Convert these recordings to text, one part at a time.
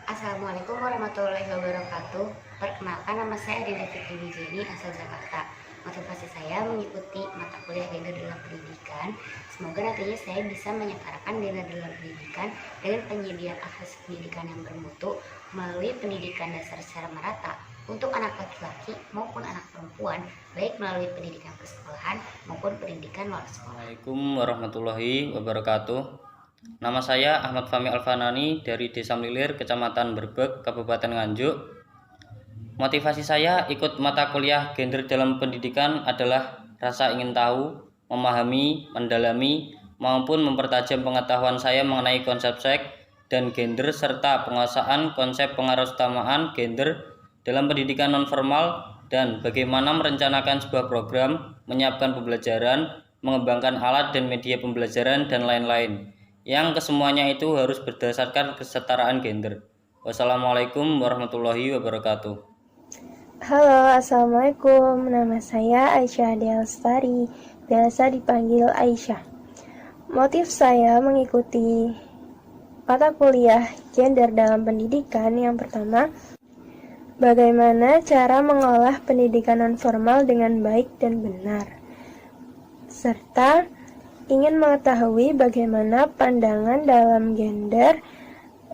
Assalamualaikum warahmatullahi wabarakatuh. Perkenalkan, nama saya Dina Fitri Wijeni, asal Jakarta. Motivasi saya mengikuti mata kuliah gender dalam pendidikan. Semoga nantinya saya bisa menyetarakan gender dalam pendidikan dengan penyediaan akses pendidikan yang bermutu melalui pendidikan dasar secara merata untuk anak laki-laki maupun anak perempuan, baik melalui pendidikan persekolahan maupun pendidikan luar sekolah. Assalamualaikum warahmatullahi wabarakatuh. Nama saya Ahmad Fahmi Alfanani dari Desa Mlilir, Kecamatan Berbek, Kabupaten Nganjuk. Motivasi saya ikut mata kuliah gender dalam pendidikan adalah rasa ingin tahu, memahami, mendalami, maupun mempertajam pengetahuan saya mengenai konsep seks dan gender serta penguasaan konsep pengarusutamaan gender dalam pendidikan nonformal dan bagaimana merencanakan sebuah program, menyiapkan pembelajaran, mengembangkan alat dan media pembelajaran, dan lain-lain. Yang kesemuanya itu harus berdasarkan kesetaraan gender. Wassalamualaikum warahmatullahi wabarakatuh. Halo, Assalamualaikum. Nama saya Aisyah Delstari, biasa dipanggil Aisyah. Motif saya mengikuti mata kuliah gender dalam pendidikan yang pertama, bagaimana cara mengolah pendidikan nonformal dengan baik dan benar, serta ingin mengetahui bagaimana pandangan dalam gender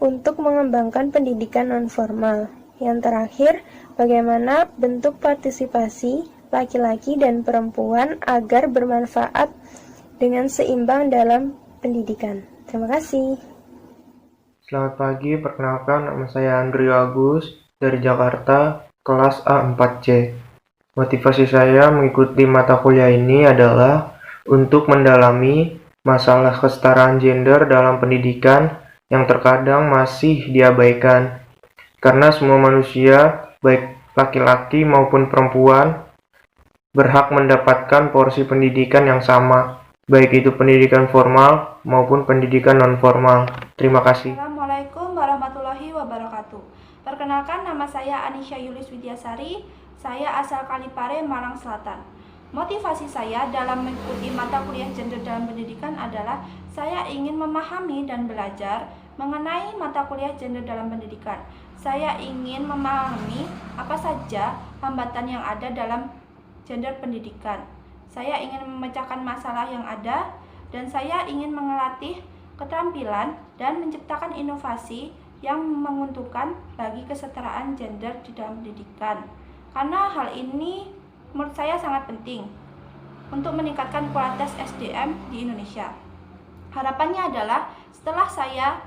untuk mengembangkan pendidikan nonformal. Yang terakhir, bagaimana bentuk partisipasi laki-laki dan perempuan agar bermanfaat dengan seimbang dalam pendidikan. Terima kasih. Selamat pagi, perkenalkan nama saya Andri Agus dari Jakarta, kelas A4C. Motivasi saya mengikuti mata kuliah ini adalah untuk mendalami masalah kesetaraan gender dalam pendidikan yang terkadang masih diabaikan. Karena semua manusia, baik laki-laki maupun perempuan, berhak mendapatkan porsi pendidikan yang sama, baik itu pendidikan formal maupun pendidikan non-formal. Terima kasih. Assalamualaikum warahmatullahi wabarakatuh. Perkenalkan, nama saya Anisha Yulis Widyasari. Saya asal Kalipare, Malang Selatan. Motivasi saya dalam mengikuti mata kuliah gender dalam pendidikan adalah saya ingin memahami dan belajar mengenai mata kuliah gender dalam pendidikan. Saya ingin memahami apa saja hambatan yang ada dalam gender pendidikan. Saya ingin memecahkan masalah yang ada dan saya ingin mengelatih keterampilan dan menciptakan inovasi yang menguntungkan bagi kesetaraan gender di dalam pendidikan. Karena hal ini menurut saya sangat penting untuk meningkatkan kualitas SDM di Indonesia. Harapannya adalah setelah saya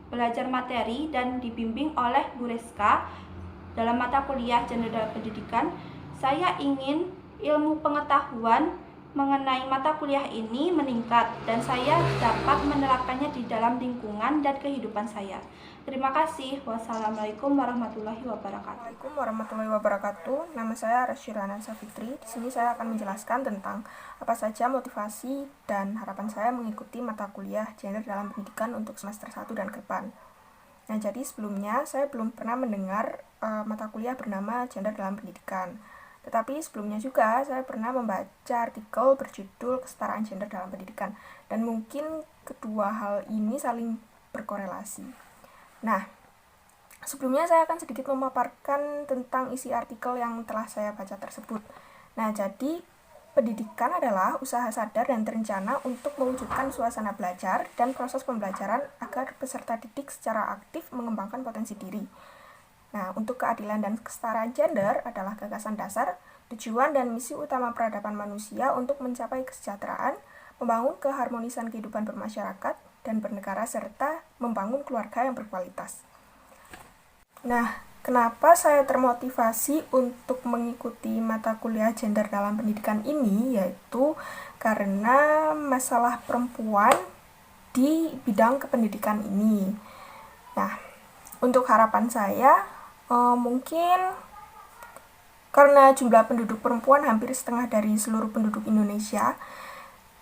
belajar materi dan dibimbing oleh Bu Reska dalam mata kuliah gender dalam pendidikan, saya ingin ilmu pengetahuan mengenai mata kuliah ini meningkat dan saya dapat menerapkannya di dalam lingkungan dan kehidupan saya. Terima kasih. Wassalamualaikum warahmatullahi wabarakatuh. Assalamualaikum warahmatullahi wabarakatuh. Nama saya Rasyirana Safitri. Di sini saya akan menjelaskan tentang apa saja motivasi dan harapan saya mengikuti mata kuliah gender dalam pendidikan untuk semester 1 dan ke depan. Nah, jadi sebelumnya saya belum pernah mendengar mata kuliah bernama gender dalam pendidikan. Tetapi sebelumnya juga saya pernah membaca artikel berjudul Kesetaraan Gender dalam Pendidikan, dan mungkin kedua hal ini saling berkorelasi. Nah, sebelumnya saya akan sedikit memaparkan tentang isi artikel yang telah saya baca tersebut. Nah, jadi pendidikan adalah usaha sadar dan terencana untuk mewujudkan suasana belajar dan proses pembelajaran agar peserta didik secara aktif mengembangkan potensi diri. Nah, untuk keadilan dan kesetaraan gender adalah gagasan dasar, tujuan dan misi utama peradaban manusia untuk mencapai kesejahteraan, membangun keharmonisan kehidupan bermasyarakat dan bernegara, serta membangun keluarga yang berkualitas. Nah, kenapa saya termotivasi untuk mengikuti mata kuliah gender dalam pendidikan ini? Yaitu karena masalah perempuan di bidang kependidikan ini. Nah, untuk harapan saya, mungkin karena jumlah penduduk perempuan hampir setengah dari seluruh penduduk Indonesia,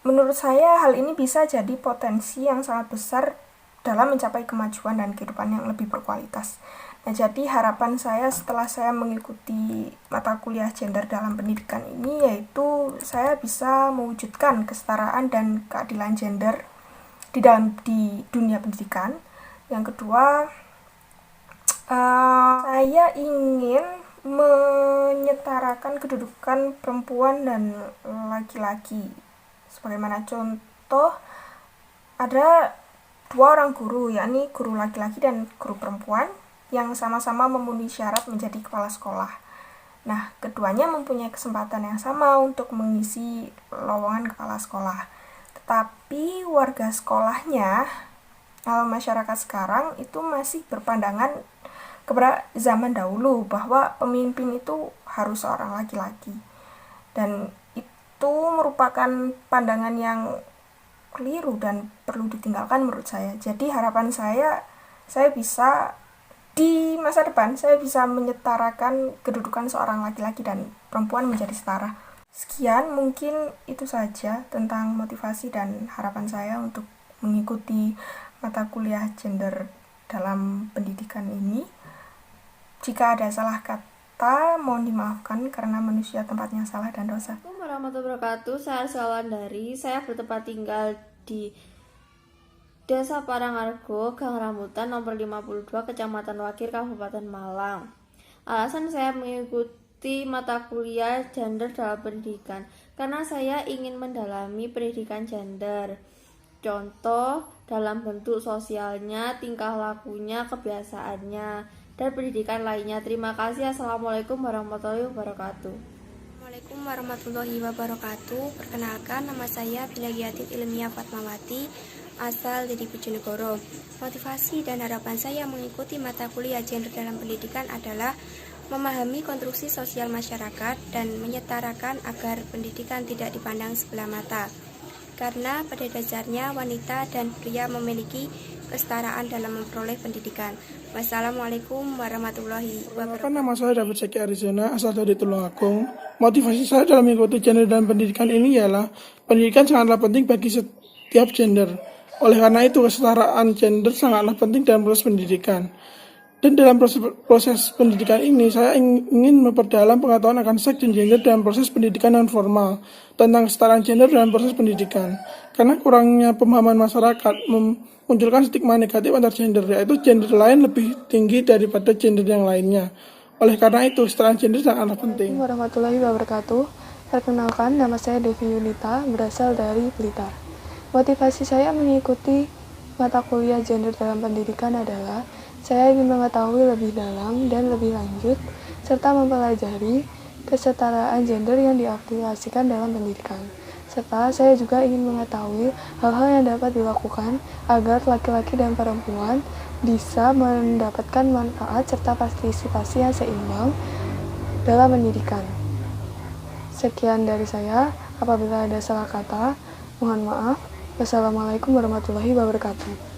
menurut saya hal ini bisa jadi potensi yang sangat besar dalam mencapai kemajuan dan kehidupan yang lebih berkualitas. Nah, jadi harapan saya setelah saya mengikuti mata kuliah gender dalam pendidikan ini yaitu saya bisa mewujudkan kesetaraan dan keadilan gender di dunia pendidikan. Yang kedua, Saya ingin menyetarakan kedudukan perempuan dan laki-laki. Sebagaimana contoh, ada dua orang guru, yakni guru laki-laki dan guru perempuan, yang sama-sama memenuhi syarat menjadi kepala sekolah. Nah, keduanya mempunyai kesempatan yang sama untuk mengisi lowongan kepala sekolah. Tetapi warga sekolahnya, masyarakat sekarang itu masih berpandangan kepada zaman dahulu bahwa pemimpin itu harus seorang laki-laki. Dan itu merupakan pandangan yang keliru dan perlu ditinggalkan menurut saya. Jadi harapan saya bisa di masa depan saya bisa menyetarakan kedudukan seorang laki-laki dan perempuan menjadi setara. Sekian, mungkin itu saja tentang motivasi dan harapan saya untuk mengikuti mata kuliah gender dalam pendidikan ini. Jika ada salah kata, mohon dimaafkan karena manusia tempatnya salah dan dosa. Assalamualaikum warahmatullahi wabarakatuh. Saya Arsalandari. Saya bertempat tinggal di Desa Parangargo, Gang Rambutan, nomor 52, Kecamatan Wakir, Kabupaten Malang. Alasan saya mengikuti mata kuliah gender dalam pendidikan karena saya ingin mendalami pendidikan gender. Contoh dalam bentuk sosialnya, tingkah lakunya, kebiasaannya, dan pendidikan lainnya. Terima kasih. Assalamualaikum warahmatullahi wabarakatuh. Assalamualaikum warahmatullahi wabarakatuh. Perkenalkan, nama saya Bilagiatit Ilmiah Fatmawati, asal dari Bojonegoro. Motivasi dan harapan saya mengikuti mata kuliah gender dalam pendidikan adalah memahami konstruksi sosial masyarakat dan menyetarakan agar pendidikan tidak dipandang sebelah mata. Karena pada dasarnya wanita dan pria memiliki kesetaraan dalam memperoleh pendidikan. Wassalamualaikum warahmatullahi wabarakatuh. Nama saya David Seki Arizona, asal dari Tulungagung. Motivasi saya dalam mengikuti gender dan pendidikan ini ialah pendidikan sangatlah penting bagi setiap gender. Oleh karena itu, kesetaraan gender sangatlah penting dalam proses pendidikan. Dan dalam proses pendidikan ini, saya ingin memperdalam pengetahuan akan seks dan gender dalam proses pendidikan non formal, tentang kesetaraan gender dalam proses pendidikan. Karena kurangnya pemahaman masyarakat memunculkan stigma negatif antar gender, yaitu gender lain lebih tinggi daripada gender yang lainnya. Oleh karena itu, kesetaraan gender sangatlah penting. Assalamualaikum warahmatullahi wabarakatuh. Perkenalkan, nama saya Devi Yunita, berasal dari Blitar. Motivasi saya mengikuti mata kuliah gender dalam pendidikan adalah saya ingin mengetahui lebih dalam dan lebih lanjut, serta mempelajari kesetaraan gender yang diaplikasikan dalam pendidikan. Serta saya juga ingin mengetahui hal-hal yang dapat dilakukan agar laki-laki dan perempuan bisa mendapatkan manfaat serta partisipasi yang seimbang dalam pendidikan. Sekian dari saya, apabila ada salah kata, mohon maaf. Wassalamualaikum warahmatullahi wabarakatuh.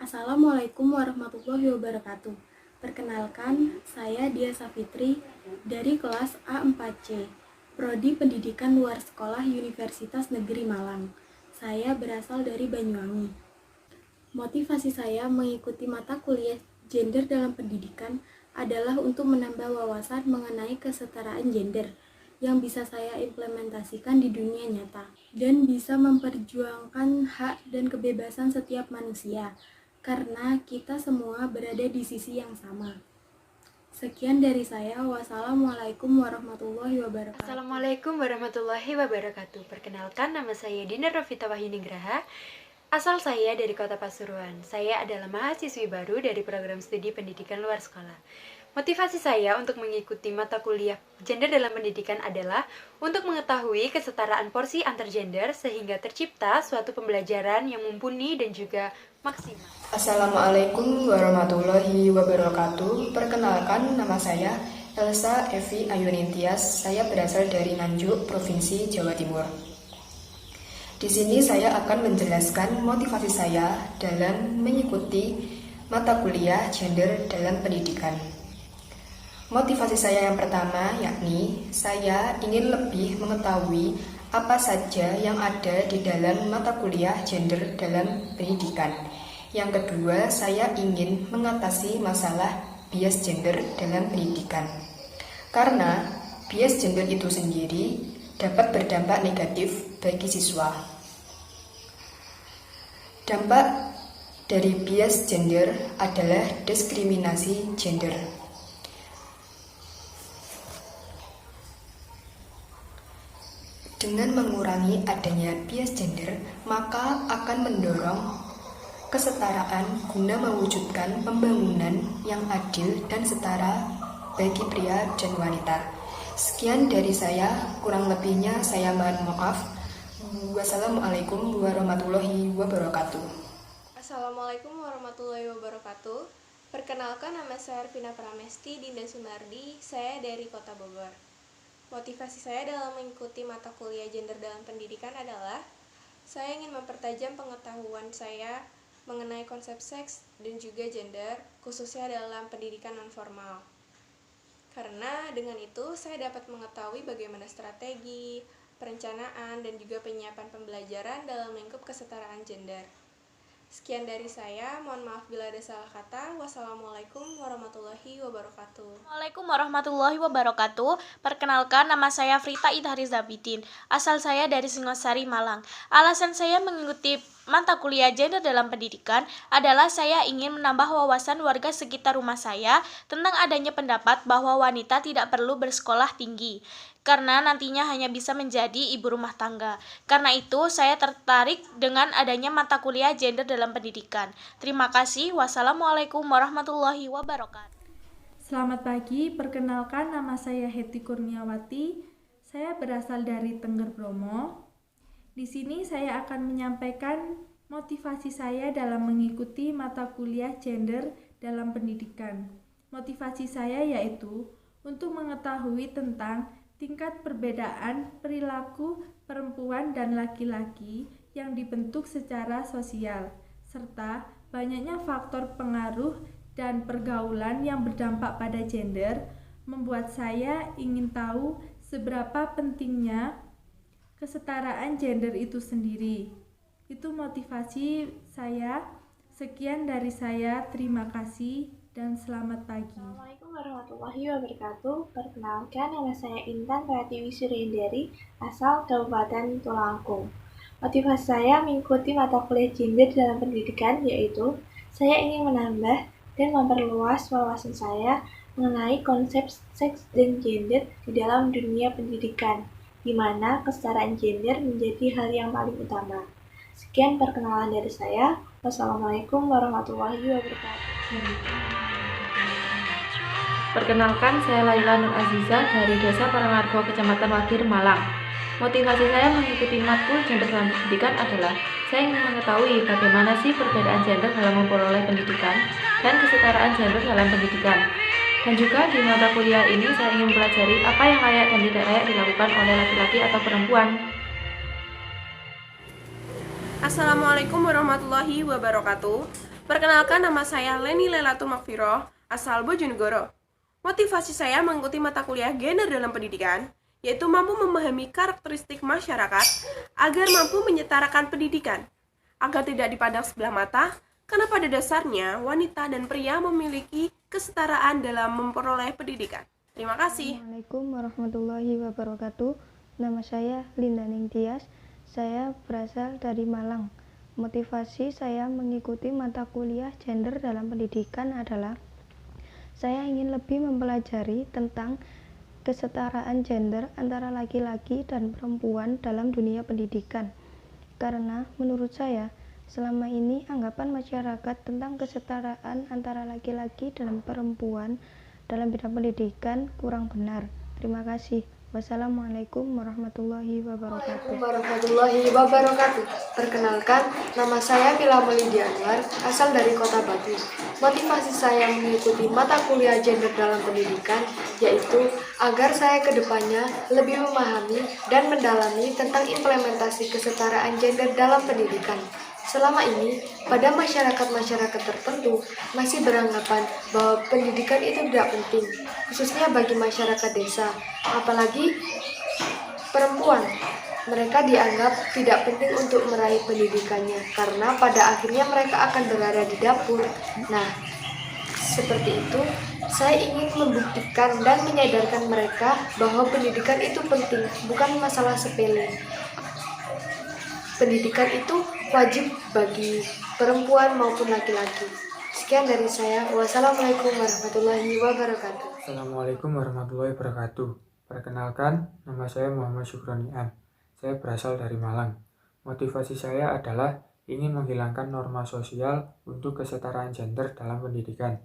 Assalamualaikum warahmatullahi wabarakatuh. Perkenalkan, saya Dia Safitri dari kelas A4C, Prodi Pendidikan Luar Sekolah Universitas Negeri Malang. Saya berasal dari Banyuwangi. Motivasi saya mengikuti mata kuliah gender dalam pendidikan adalah untuk menambah wawasan mengenai kesetaraan gender yang bisa saya implementasikan di dunia nyata dan bisa memperjuangkan hak dan kebebasan setiap manusia. Karena kita semua berada di sisi yang sama. Sekian dari saya. Wassalamualaikum warahmatullahi wabarakatuh. Assalamualaikum warahmatullahi wabarakatuh. Perkenalkan, nama saya Dina Rofita Wahyunigraha. Asal saya dari Kota Pasuruan. Saya adalah mahasiswi baru dari program studi pendidikan luar sekolah. Motivasi saya untuk mengikuti mata kuliah gender dalam pendidikan adalah untuk mengetahui kesetaraan porsi antar gender sehingga tercipta suatu pembelajaran yang mumpuni dan juga maksimal. Assalamualaikum warahmatullahi wabarakatuh. Perkenalkan, nama saya Elsa Evi Ayunintias. Saya berasal dari Nganjuk, Provinsi Jawa Timur. Di sini saya akan menjelaskan motivasi saya dalam mengikuti mata kuliah gender dalam pendidikan. Motivasi saya yang pertama yakni saya ingin lebih mengetahui apa saja yang ada di dalam mata kuliah gender dalam pendidikan. Yang kedua, saya ingin mengatasi masalah bias gender dalam pendidikan. Karena bias gender itu sendiri dapat berdampak negatif bagi siswa. Dampak dari bias gender adalah diskriminasi gender. Dengan mengurangi adanya bias gender, maka akan mendorong kesetaraan guna mewujudkan pembangunan yang adil dan setara bagi pria dan wanita. Sekian dari saya, kurang lebihnya saya mohon maaf. Wassalamualaikum warahmatullahi wabarakatuh. Assalamualaikum warahmatullahi wabarakatuh. Perkenalkan, nama saya Arvina Pramesti Dinda Sunardi, saya dari Kota Bogor. Motivasi saya dalam mengikuti mata kuliah gender dalam pendidikan adalah saya ingin mempertajam pengetahuan saya mengenai konsep seks dan juga gender, khususnya dalam pendidikan nonformal. Karena dengan itu saya dapat mengetahui bagaimana strategi, perencanaan, dan juga penyiapan pembelajaran dalam lingkup kesetaraan gender. Sekian dari saya, mohon maaf bila ada salah kata. Wassalamualaikum warahmatullahi wabarakatuh. Assalamualaikum warahmatullahi wabarakatuh. Perkenalkan, nama saya Frita Idharis Zabidin. Asal saya dari Singosari, Malang. Alasan saya mengikuti mata kuliah gender dalam pendidikan adalah saya ingin menambah wawasan warga sekitar rumah saya tentang adanya pendapat bahwa wanita tidak perlu bersekolah tinggi, karena nantinya hanya bisa menjadi ibu rumah tangga. Karena itu, saya tertarik dengan adanya mata kuliah gender dalam pendidikan. Terima kasih. Wassalamualaikum warahmatullahi wabarakatuh. Selamat pagi, perkenalkan nama saya Heti Kurniawati. Saya berasal dari Tengger Bromo. Di sini saya akan menyampaikan motivasi saya dalam mengikuti mata kuliah gender dalam pendidikan. Motivasi saya yaitu untuk mengetahui tentang tingkat perbedaan perilaku perempuan dan laki-laki yang dibentuk secara sosial, serta banyaknya faktor pengaruh dan pergaulan yang berdampak pada gender, membuat saya ingin tahu seberapa pentingnya kesetaraan gender itu sendiri. Itu motivasi saya. Sekian dari saya, terima kasih dan selamat pagi. Assalamualaikum warahmatullahi wabarakatuh. Perkenalkan, nama saya Intan Pratiwi Suryendari, asal Kabupaten Tulungagung. Motivasi saya mengikuti mata kuliah gender dalam pendidikan yaitu saya ingin menambah dan memperluas wawasan saya mengenai konsep seks dan gender di dalam dunia pendidikan, di mana kesetaraan gender menjadi hal yang paling utama. Sekian perkenalan dari saya. Wassalamualaikum warahmatullahi wabarakatuh. Perkenalkan, saya Laila Nur Aziza dari Desa Parangargo, Kecamatan Wagir, Malang. Motivasi saya mengikuti matkul gender dalam pendidikan adalah saya ingin mengetahui bagaimana sih perbedaan gender dalam memperoleh pendidikan dan kesetaraan gender dalam pendidikan. Dan juga di mata kuliah ini saya ingin mempelajari apa yang layak dan tidak layak dilakukan oleh laki-laki atau perempuan. Assalamualaikum warahmatullahi wabarakatuh. Perkenalkan, nama saya Leni Lelatul Makfiroh, asal Bojonegoro. Motivasi saya mengikuti mata kuliah gender dalam pendidikan yaitu mampu memahami karakteristik masyarakat agar mampu menyetarakan pendidikan, agar tidak dipandang sebelah mata, karena pada dasarnya wanita dan pria memiliki kesetaraan dalam memperoleh pendidikan. Terima kasih. Assalamualaikum warahmatullahi wabarakatuh. Nama saya Linda Ning Tias. Saya berasal dari Malang. Motivasi saya mengikuti mata kuliah gender dalam pendidikan adalah saya ingin lebih mempelajari tentang kesetaraan gender antara laki-laki dan perempuan dalam dunia pendidikan. Karena menurut saya, selama ini anggapan masyarakat tentang kesetaraan antara laki-laki dan perempuan dalam bidang pendidikan kurang benar. Terima kasih. Wassalamualaikum warahmatullahi wabarakatuh. Warahmatullahi wabarakatuh. Perkenalkan, nama saya Mila Melidi Anwar, asal dari Kota Batu. Motivasi saya mengikuti mata kuliah gender dalam pendidikan yaitu agar saya kedepannya lebih memahami dan mendalami tentang implementasi kesetaraan gender dalam pendidikan. Selama ini, pada masyarakat-masyarakat tertentu masih beranggapan bahwa pendidikan itu tidak penting, khususnya bagi masyarakat desa, apalagi perempuan. Mereka dianggap tidak penting untuk meraih pendidikannya, karena pada akhirnya mereka akan berada di dapur. Nah, seperti itu, saya ingin membuktikan dan menyadarkan mereka bahwa pendidikan itu penting, bukan masalah sepele. Pendidikan itu wajib bagi perempuan maupun laki-laki. Sekian dari saya. Wassalamualaikum warahmatullahi wabarakatuh. Assalamualaikum warahmatullahi wabarakatuh. Perkenalkan, nama saya Muhammad Syukronian. Saya berasal dari Malang. Motivasi saya adalah ingin menghilangkan norma sosial untuk kesetaraan gender dalam pendidikan.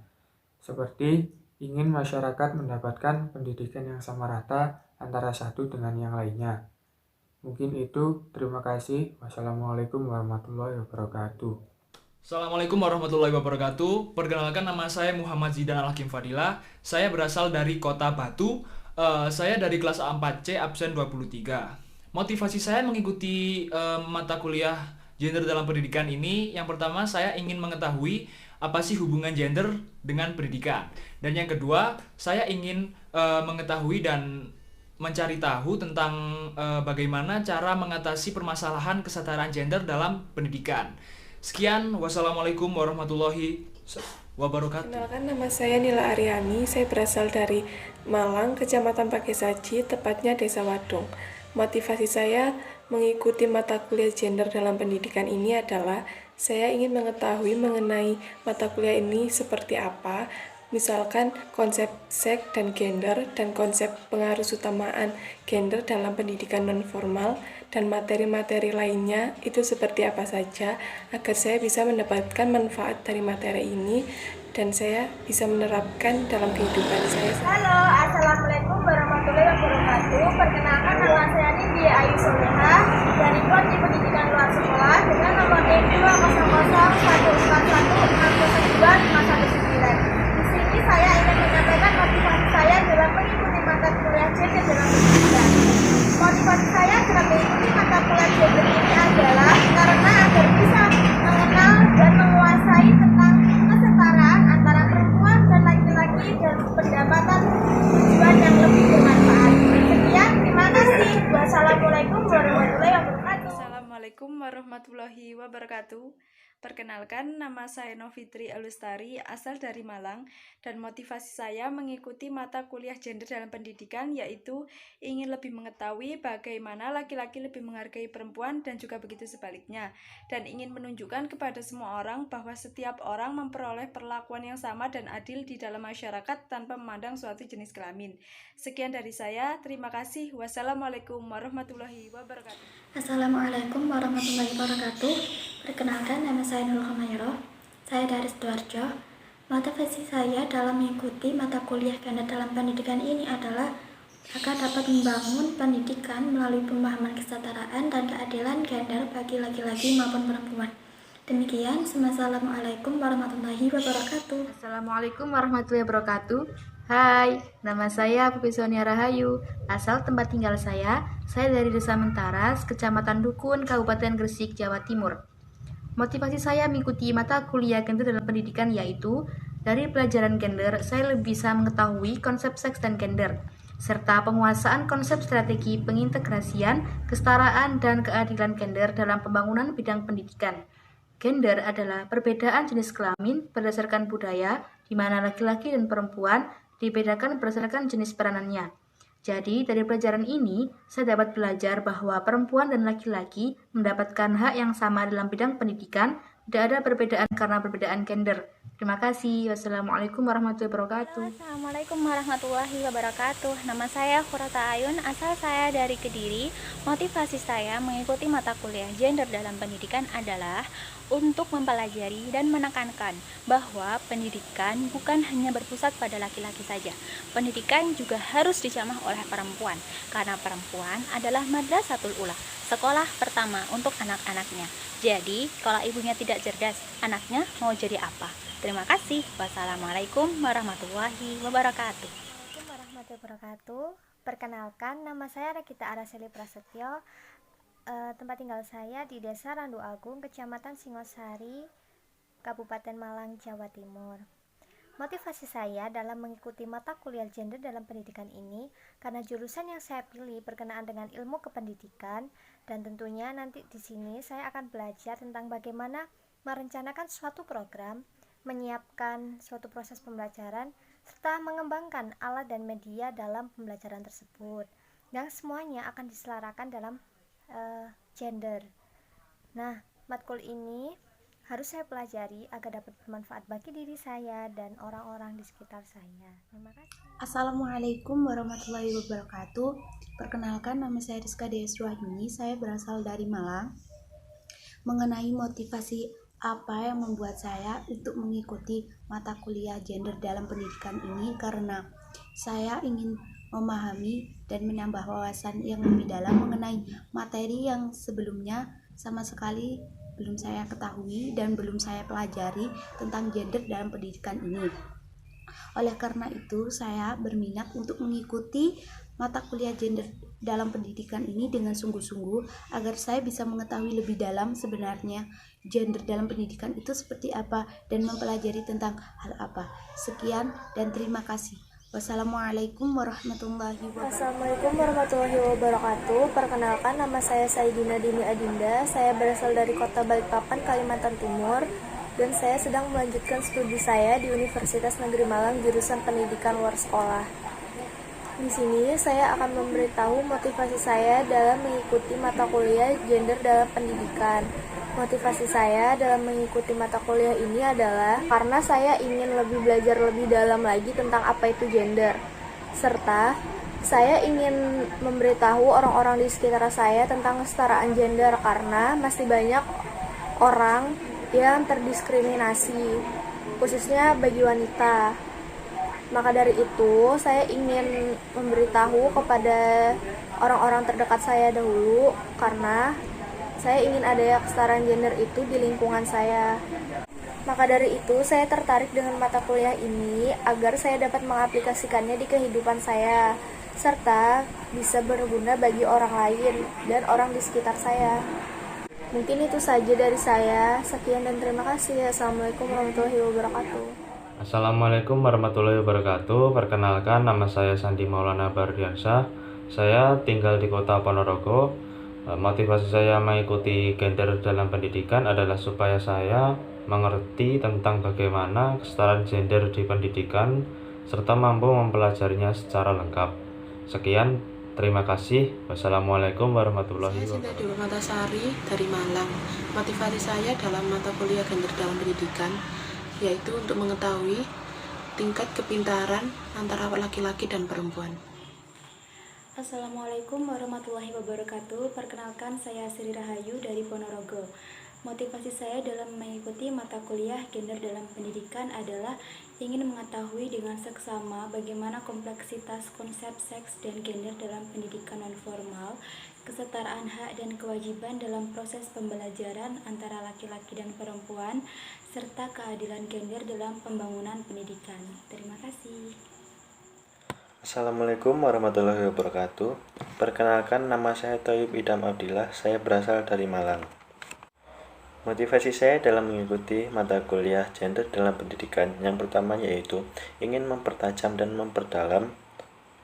Seperti ingin masyarakat mendapatkan pendidikan yang sama rata antara satu dengan yang lainnya. Mungkin itu, terima kasih. Wassalamualaikum warahmatullahi wabarakatuh. Assalamualaikum warahmatullahi wabarakatuh. Perkenalkan, nama saya Muhammad Zidan Al-Hakim Fadila. Saya berasal dari Kota Batu. Saya dari kelas A4C absen 23. Motivasi saya mengikuti mata kuliah gender dalam pendidikan ini, yang pertama saya ingin mengetahui apa sih hubungan gender dengan pendidikan. Dan yang kedua, saya ingin mengetahui dan mencari tahu tentang bagaimana cara mengatasi permasalahan kesetaraan gender dalam pendidikan. Sekian, wassalamualaikum warahmatullahi wabarakatuh. Kenalkan, nama saya Nila Aryani, saya berasal dari Malang, Kecamatan Pagesaji, tepatnya Desa Wadung. Motivasi saya mengikuti mata kuliah gender dalam pendidikan ini adalah saya ingin mengetahui mengenai mata kuliah ini seperti apa, misalkan konsep seks dan gender dan konsep pengaruh utamaan gender dalam pendidikan non-formal dan materi-materi lainnya itu seperti apa saja agar saya bisa mendapatkan manfaat dari materi ini dan saya bisa menerapkan dalam kehidupan saya. Halo, Assalamualaikum warahmatullahi wabarakatuh. Perkenalkan, nama saya Nindya Ayu Soleha dari Prodi Pendidikan Luar Sekolah dengan nomor N20011616259. Di sini saya ingin menyampaikan motivasi saya dalam mengikuti mata kuliah gender dalam pendidikan. Motivasi saya dalam mengikuti mata kuliah gender ini adalah karena agar bisa mengenal dan menguasai tentang kesetaraan antara perempuan dan laki-laki dan pendapatan tujuan yang lebih bermanfaat. Sekian, terima kasih. Wassalamualaikum warahmatullahi wabarakatuh. Assalamualaikum warahmatullahi wabarakatuh. Perkenalkan, nama saya Novitri Alustari, asal dari Malang, dan motivasi saya mengikuti mata kuliah gender dalam pendidikan yaitu ingin lebih mengetahui bagaimana laki-laki lebih menghargai perempuan dan juga begitu sebaliknya, dan ingin menunjukkan kepada semua orang bahwa setiap orang memperoleh perlakuan yang sama dan adil di dalam masyarakat tanpa memandang suatu jenis kelamin. Sekian dari saya, terima kasih. Wassalamualaikum warahmatullahi wabarakatuh. Assalamualaikum warahmatullahi wabarakatuh. Perkenalkan, nama saya Nurul Khamayro. Saya dari Sidoarjo. Motivasi saya dalam mengikuti mata kuliah gender dalam pendidikan ini adalah agar dapat membangun pendidikan melalui pemahaman kesetaraan dan keadilan gender bagi laki-laki maupun perempuan. Demikian, Assalamualaikum warahmatullahi wabarakatuh. Assalamualaikum warahmatullahi wabarakatuh. Hai, nama saya Pupi Sonia Rahayu. Asal tempat tinggal saya dari Desa Mentaras, Kecamatan Dukun, Kabupaten Gresik, Jawa Timur. Motivasi saya mengikuti mata kuliah gender dalam pendidikan yaitu dari pelajaran gender, saya lebih bisa mengetahui konsep seks dan gender, serta penguasaan konsep strategi pengintegrasian, kesetaraan, dan keadilan gender dalam pembangunan bidang pendidikan. Gender adalah perbedaan jenis kelamin berdasarkan budaya, di mana laki-laki dan perempuan dibedakan berdasarkan jenis peranannya. Jadi, dari pelajaran ini, saya dapat belajar bahwa perempuan dan laki-laki mendapatkan hak yang sama dalam bidang pendidikan, tidak ada perbedaan karena perbedaan gender. Terima kasih. Wassalamualaikum warahmatullahi wabarakatuh. Assalamualaikum warahmatullahi wabarakatuh. Nama saya Khurata Ayun, asal saya dari Kediri. Motivasi saya mengikuti mata kuliah gender dalam pendidikan adalah untuk mempelajari dan menekankan bahwa pendidikan bukan hanya berpusat pada laki-laki saja. Pendidikan juga harus dijamah oleh perempuan, karena perempuan adalah madrasatul ula, sekolah pertama untuk anak-anaknya. Jadi, kalau ibunya tidak cerdas, anaknya mau jadi apa? Terima kasih. Wassalamualaikum warahmatullahi wabarakatuh. Assalamualaikum warahmatullahi wabarakatuh. Perkenalkan, nama saya Rekita Araseli Prasetyo. Tempat tinggal saya di Desa Randu Agung, Kecamatan Singosari, Kabupaten Malang, Jawa Timur. Motivasi saya dalam mengikuti mata kuliah gender dalam pendidikan ini karena jurusan yang saya pilih berkenaan dengan ilmu kependidikan, dan tentunya nanti di sini saya akan belajar tentang bagaimana merencanakan suatu program, menyiapkan suatu proses pembelajaran, serta mengembangkan alat dan media dalam pembelajaran tersebut, yang semuanya akan diselarakan dalam gender. Nah, matkul ini harus saya pelajari agar dapat bermanfaat bagi diri saya dan orang-orang di sekitar saya. Terima kasih. Assalamualaikum warahmatullahi wabarakatuh. Perkenalkan, nama saya Rizka Deswahyuni. Saya berasal dari Malang. Mengenai motivasi apa yang membuat saya untuk mengikuti mata kuliah gender dalam pendidikan ini, karena saya ingin memahami dan menambah wawasan yang lebih dalam mengenai materi yang sebelumnya sama sekali belum saya ketahui dan belum saya pelajari tentang gender dalam pendidikan ini. Oleh karena itu, saya berminat untuk mengikuti mata kuliah gender dalam pendidikan ini dengan sungguh-sungguh agar saya bisa mengetahui lebih dalam sebenarnya gender dalam pendidikan itu seperti apa dan mempelajari tentang hal apa. Sekian dan terima kasih. Wassalamualaikum warahmatullahi wabarakatuh. Assalamualaikum warahmatullahi wabarakatuh. Perkenalkan, nama saya Saidina Dini Adinda. Saya berasal dari Kota Balikpapan, Kalimantan Timur, dan saya sedang melanjutkan studi saya di Universitas Negeri Malang jurusan Pendidikan Luar Sekolah. Di sini saya akan memberitahu motivasi saya dalam mengikuti mata kuliah gender dalam pendidikan. Motivasi saya dalam mengikuti mata kuliah ini adalah karena saya ingin belajar lebih dalam lagi tentang apa itu gender, serta saya ingin memberitahu orang-orang di sekitar saya tentang kesetaraan gender karena masih banyak orang yang terdiskriminasi, khususnya bagi wanita. Maka dari itu, saya ingin memberitahu kepada orang-orang terdekat saya dahulu karena saya ingin ada kesetaraan gender itu di lingkungan saya. Maka dari itu, saya tertarik dengan mata kuliah ini agar saya dapat mengaplikasikannya di kehidupan saya, serta bisa berguna bagi orang lain dan orang di sekitar saya. Mungkin itu saja dari saya. Sekian dan terima kasih. Assalamualaikum warahmatullahi wabarakatuh. Assalamualaikum warahmatullahi wabarakatuh. Perkenalkan, nama saya Sandi Maulana Bardiansyah. Saya tinggal di Kota Ponorogo. Motivasi saya mengikuti gender dalam pendidikan adalah supaya saya mengerti tentang bagaimana kesetaraan gender di pendidikan serta mampu mempelajarinya secara lengkap. Sekian, terima kasih. Wassalamualaikum warahmatullahi wabarakatuh. Saya Sinta Dewa Matasari dari Malang. Motivasi saya dalam mata kuliah gender dalam pendidikan yaitu untuk mengetahui tingkat kepintaran antara laki-laki dan perempuan. Assalamualaikum warahmatullahi wabarakatuh. Perkenalkan, saya Sri Rahayu dari Ponorogo. Motivasi saya dalam mengikuti mata kuliah gender dalam pendidikan adalah ingin mengetahui dengan seksama bagaimana kompleksitas konsep seks dan gender dalam pendidikan non-formal, kesetaraan hak dan kewajiban dalam proses pembelajaran antara laki-laki dan perempuan, serta keadilan gender dalam pembangunan pendidikan. Terima kasih. Assalamualaikum warahmatullahi wabarakatuh. Perkenalkan, nama saya Thayyib Idham Abdillah. Saya berasal dari Malang. Motivasi saya dalam mengikuti mata kuliah gender dalam pendidikan yang pertama yaitu ingin mempertajam dan memperdalam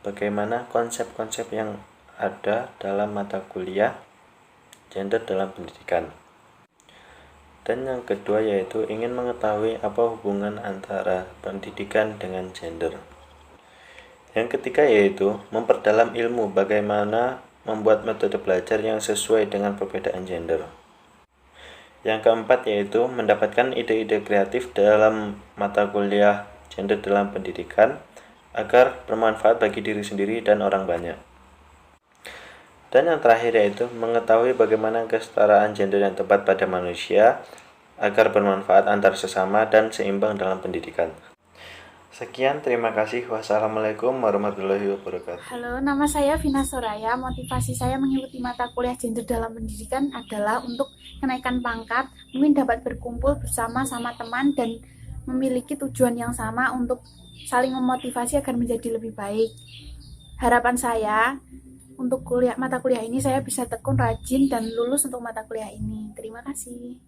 bagaimana konsep-konsep yang ada dalam mata kuliah gender dalam pendidikan. Dan yang kedua yaitu ingin mengetahui apa hubungan antara pendidikan dengan gender. Yang ketiga yaitu memperdalam ilmu bagaimana membuat metode belajar yang sesuai dengan perbedaan gender. Yang keempat yaitu mendapatkan ide-ide kreatif dalam mata kuliah gender dalam pendidikan agar bermanfaat bagi diri sendiri dan orang banyak. Dan yang terakhir yaitu mengetahui bagaimana kesetaraan gender yang tepat pada manusia agar bermanfaat antar sesama dan seimbang dalam pendidikan. Sekian, terima kasih. Wassalamualaikum warahmatullahi wabarakatuh. Halo, nama saya Vina Soraya. Motivasi saya mengikuti mata kuliah gender dalam pendidikan adalah untuk kenaikan pangkat, mungkin dapat berkumpul bersama-sama teman dan memiliki tujuan yang sama untuk saling memotivasi agar menjadi lebih baik. Harapan saya untuk mata kuliah ini saya bisa tekun, rajin, dan lulus untuk mata kuliah ini. Terima kasih.